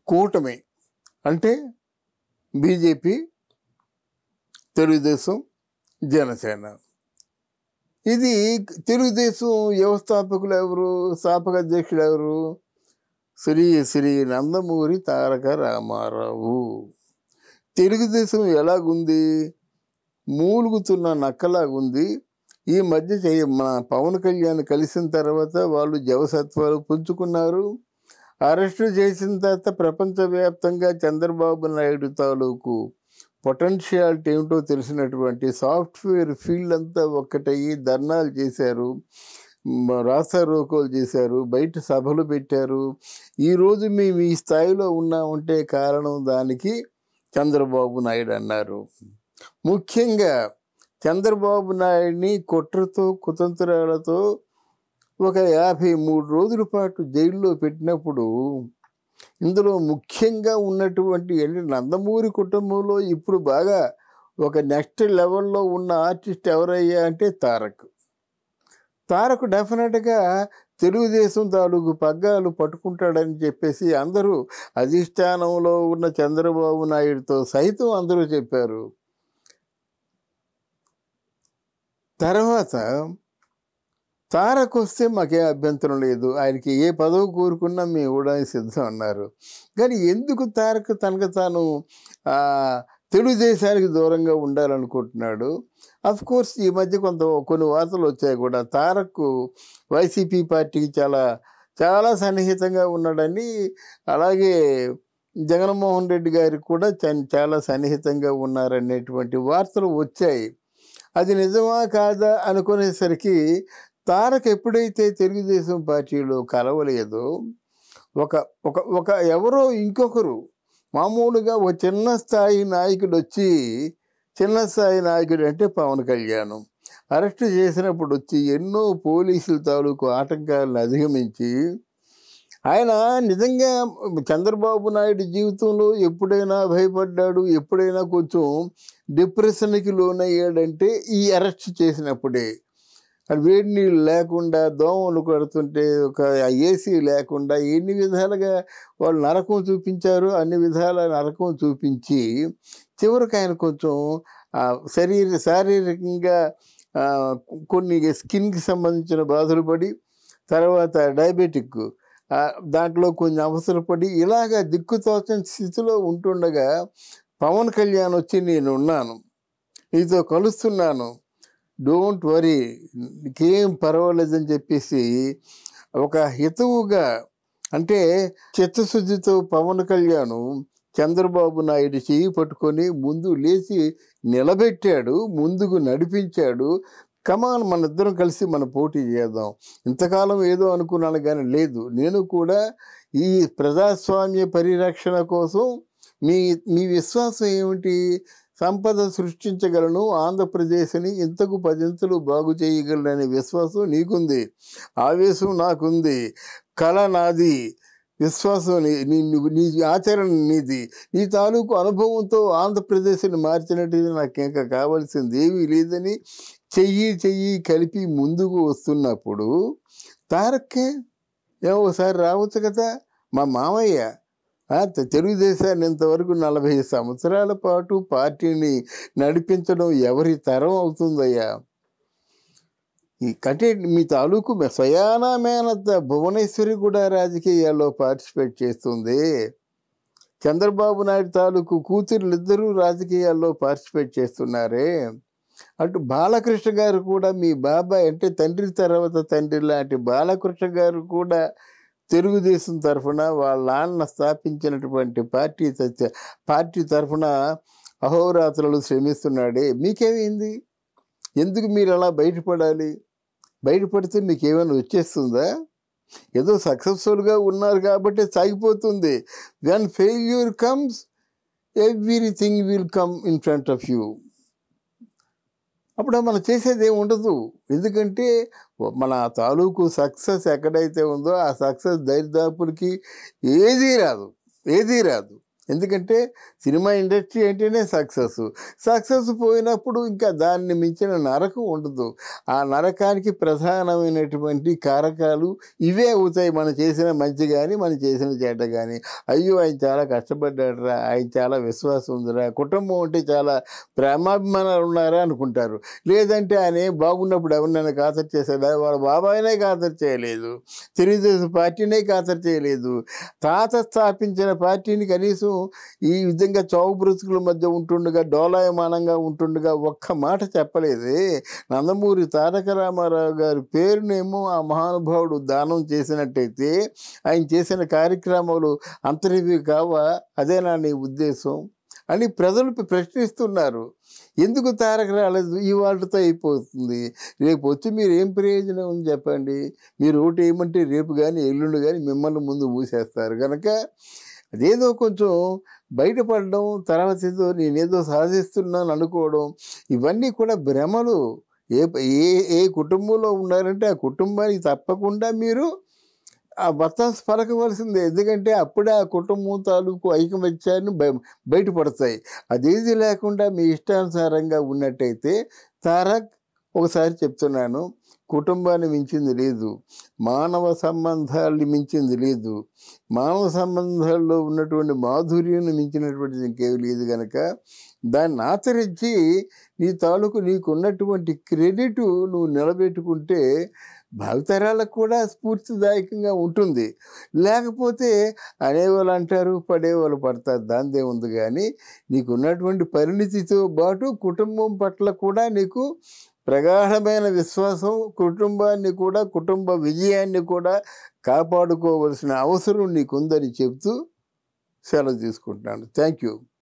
కూటమి అంటే బీజేపీ, తెలుగుదేశం, జనసేన. ఇది తెలుగుదేశం వ్యవస్థాపకులు ఎవరు, స్థాపక అధ్యక్షులు ఎవరు? శ్రీ నందమూరి తారక రామారావు. తెలుగుదేశం ఎలాగుంది? మూలుగుతున్న నక్కలాగుంది. ఈ మధ్య మన పవన్ కళ్యాణ్ కలిసిన తర్వాత వాళ్ళు జవసత్వాలు పుంజుకున్నారు. అరెస్టు చేసిన తర్వాత ప్రపంచవ్యాప్తంగా చంద్రబాబు నాయుడు తాలూకు పొటెన్షియాలిటీ ఏమిటో తెలిసినటువంటి సాఫ్ట్వేర్ ఫీల్డ్ అంతా ఒక్కటయ్యి ధర్నాలు చేశారు, రాస్తారోకోలు చేశారు, బయట సభలు పెట్టారు. ఈరోజు మేము ఈ స్థాయిలో ఉన్నామంటే కారణం దానికి చంద్రబాబు నాయుడు అన్నారు. ముఖ్యంగా చంద్రబాబు నాయుడిని కుట్రతో కుతంత్రాలతో ఒక 53 రోజుల పాటు జైల్లో పెట్టినప్పుడు ఇందులో ముఖ్యంగా ఉన్నటువంటి నందమూరి కుటుంబంలో ఇప్పుడు బాగా ఒక నెక్స్ట్ లెవెల్లో ఉన్న ఆర్టిస్ట్ ఎవరయ్యా అంటే తారక్ డెఫినెట్గా తెలుగుదేశం తాలూకు పగ్గాలు పట్టుకుంటాడని చెప్పేసి అందరూ అధిష్టానంలో ఉన్న చంద్రబాబు నాయుడుతో సైతం అందరూ చెప్పారు. తర్వాత తారక్ వస్తే మాకే అభ్యంతరం లేదు, ఆయనకి ఏ పదవి కోరుకున్నా మేము ఇవ్వడానికి సిద్ధం అన్నారు. కానీ ఎందుకు తారక్ తనకు తాను తెలుగుదేశానికి దూరంగా ఉండాలనుకుంటున్నాడు? కోర్స్ ఈ మధ్య కొన్ని వార్తలు వచ్చాయి కూడా, తారక్ వైసీపీ పార్టీకి చాలా చాలా సన్నిహితంగా ఉన్నాడని, అలాగే జగన్మోహన్ రెడ్డి గారికి కూడా చాలా సన్నిహితంగా ఉన్నారనేటువంటి వార్తలు వచ్చాయి. అది నిజమా కాదా అనుకునేసరికి తారక్ ఎప్పుడైతే తెలుగుదేశం పార్టీలో కలవలేదో ఒక ఎవరో ఇంకొకరు మామూలుగా ఒక చిన్న స్థాయి నాయకుడు వచ్చి, చిన్న స్థాయి నాయకుడు అంటే పవన్ కళ్యాణ్ అరెస్ట్ చేసినప్పుడు వచ్చి ఎన్నో పోలీసుల తాలూకు ఆటంకాలను అధిగమించి ఆయన నిజంగా చంద్రబాబు నాయుడు జీవితంలో ఎప్పుడైనా భయపడ్డాడు, ఎప్పుడైనా కొంచెం డిప్రెషన్కి లోనయ్యాడంటే ఈ అరెస్ట్ చేసినప్పుడే. వేడి నీళ్ళు లేకుండా, దోమలు కొడుతుంటే, ఒక ఏసీ లేకుండా ఎన్ని విధాలుగా వాళ్ళు నరకం చూపించారు. అన్ని విధాల నరకం చూపించి చివరికి ఆయన కొంచెం శారీరకంగా కొన్ని స్కిన్కి సంబంధించిన బాధలు పడి, తర్వాత డయాబెటిక్ దాంట్లో కొన్ని అవసరపడి ఇలాగా దిక్కుతోచని స్థితిలో ఉంటుండగా పవన్ కళ్యాణ్ వచ్చి నేను ఉన్నాను, నీతో కలుస్తున్నాను, డోంట్ వరీ, నీకేం పర్వాలేదని చెప్పేసి ఒక హితవుగా, అంటే చిత్తశుద్ధితో పవన్ కళ్యాణ్ చంద్రబాబు నాయుడు చేయి పట్టుకొని ముందు లేచి నిలబెట్టాడు, ముందుకు నడిపించాడు. కమాన్, మన ఇద్దరం కలిసి మనం పోటీ చేద్దాం. ఇంతకాలం ఏదో అనుకున్నాను కానీ లేదు, నేను కూడా ఈ ప్రజాస్వామ్య పరిరక్షణ కోసం మీ విశ్వాసం ఏమిటి? సంపద సృష్టించగలను, ఆంధ్రప్రదేశ్ని ఇంతకు 10 బాగు చేయగలననే విశ్వాసం నీకుంది, ఆవేశం నాకుంది, కళ నాది, విశ్వాసం నీ ఆచరణ నీది, నీ తాలూకు అనుభవంతో ఆంధ్రప్రదేశ్ని మార్చినట్టు నాకు ఇంకా కావాల్సింది ఏమీ లేదని చెయ్యి కలిపి ముందుకు వస్తున్నప్పుడు తారక్కే ఒకసారి రావచ్చు కదా. మా మామయ్య తెలుగుదేశాన్ని ఇంతవరకు 40 సంవత్సరాల పాటు పార్టీని నడిపించడం ఎవరి తరం అవుతుందయ్యా? కంటే మీ తాలూకు స్వయానా మేనత్త భువనేశ్వరి కూడా రాజకీయాల్లో పార్టిసిపేట్ చేస్తుంది. చంద్రబాబు నాయుడు తాలూకు కూతురులిద్దరూ రాజకీయాల్లో పార్టిసిపేట్ చేస్తున్నారే. అటు బాలకృష్ణ గారు కూడా, మీ బాబాయ్ అంటే తండ్రి తర్వాత తండ్రి లాంటి బాలకృష్ణ గారు కూడా తెలుగుదేశం తరఫున వాళ్ళ నాన్న స్థాపించినటువంటి పార్టీ తరఫున అహోరాత్రులు శ్రమిస్తున్నాడే. మీకేమైంది? ఎందుకు మీరు అలా బయటపడాలి? బయటపడితే మీకు ఏమైనా వచ్చేస్తుందా? ఏదో సక్సెస్ఫుల్గా ఉన్నారు కాబట్టి సాగిపోతుంది. When failure comes everything will come in front of you. అప్పుడు మనం చేసేది ఏమి ఉండదు. ఎందుకంటే మన తాలూకు సక్సెస్ ఎక్కడైతే ఉందో ఆ సక్సెస్ దరిదాపులకి ఏదీ రాదు. ఎందుకంటే సినిమా ఇండస్ట్రీ అంటేనే సక్సెస్ పోయినప్పుడు ఇంకా దాన్ని మించిన నరకం ఉండదు. ఆ నరకానికి ప్రధానమైనటువంటి కారకాలు ఇవే అవుతాయి. మనం చేసిన మంచి కానీ మనం చేసిన చెడ్డ కానీ. అయ్యో ఆయన చాలా కష్టపడ్డాడురా, ఆయన చాలా విశ్వాసం ఉందిరా, కుటుంబం అంటే చాలా ప్రేమాభిమానాలు ఉన్నారా అనుకుంటారు. లేదంటే ఆయన ఏం బాగున్నప్పుడు ఎవరినైనా ఖాతరు చేశాడా? వాళ్ళ బాబాయినే ఖాతరు చేయలేదు, తెలుగుదేశం పార్టీనే ఖాతరు చేయలేదు. తాత స్థాపించిన పార్టీని కనీసం ఈ విధంగా చావు బ్రతుకుల మధ్య ఉంటుండగా, డోలాయమానంగా ఉంటుండగా ఒక్క మాట చెప్పలేదే. నందమూరి తారక రామారావు గారి పేరునేమో ఆ మహానుభావుడు దానం చేసినట్టయితే ఆయన చేసిన కార్యక్రమాలు అంతరివి కావా? అదేనా నీ ఉద్దేశం అని ప్రజలు ప్రశ్నిస్తున్నారు. ఎందుకు తారక రాలేదు? ఇవాళతో అయిపోతుంది. రేపు వచ్చి మీరు ఏం ప్రయోజనం ఉంది చెప్పండి? మీరు ఓటు వేయమంటే రేపు కానీ ఎల్లుండి కానీ మిమ్మల్ని ముందు మూసేస్తారు కనుక అదేదో కొంచెం బయటపడడం, తర్వాత ఏదో నేనేదో సాధిస్తున్నాను అనుకోవడం, ఇవన్నీ కూడా భ్రమలు. ఏ ఏ ఏ కుటుంబంలో ఉన్నారంటే ఆ కుటుంబానికి తప్పకుండా మీరు ఆ బత్తాసు పలకవలసిందే. ఎందుకంటే అప్పుడే ఆ కుటుంబం తాలూకు ఐకమత్యాన్ని బయటపడతాయి. అదేది లేకుండా మీ ఇష్టానుసారంగా ఉన్నట్టయితే తారక్ ఒకసారి చెప్తున్నాను, కుటుంబాన్ని మించింది లేదు, మానవ సంబంధాల్ని మించింది లేదు, మానవ సంబంధాల్లో ఉన్నటువంటి మాధుర్యాన్ని మించినటువంటిది ఇంకేమి లేదు కనుక దాన్ని ఆచరించి నీ తాలూకు నీకున్నటువంటి క్రెడిట్ నువ్వు నిలబెట్టుకుంటే భావితరాలకు కూడా స్ఫూర్తిదాయకంగా ఉంటుంది. లేకపోతే అనేవాళ్ళు అంటారు, పడేవాళ్ళు పడతారు, దానిదే ఉంది. కానీ నీకున్నటువంటి పరిణితితో పాటు కుటుంబం పట్ల కూడా నీకు ప్రగాఢమైన విశ్వాసం, కుటుంబాన్ని కూడా, కుటుంబ విజయాన్ని కూడా కాపాడుకోవలసిన అవసరం నీకుందని చెప్తూ సెలవు తీసుకుంటున్నాను. Thank you.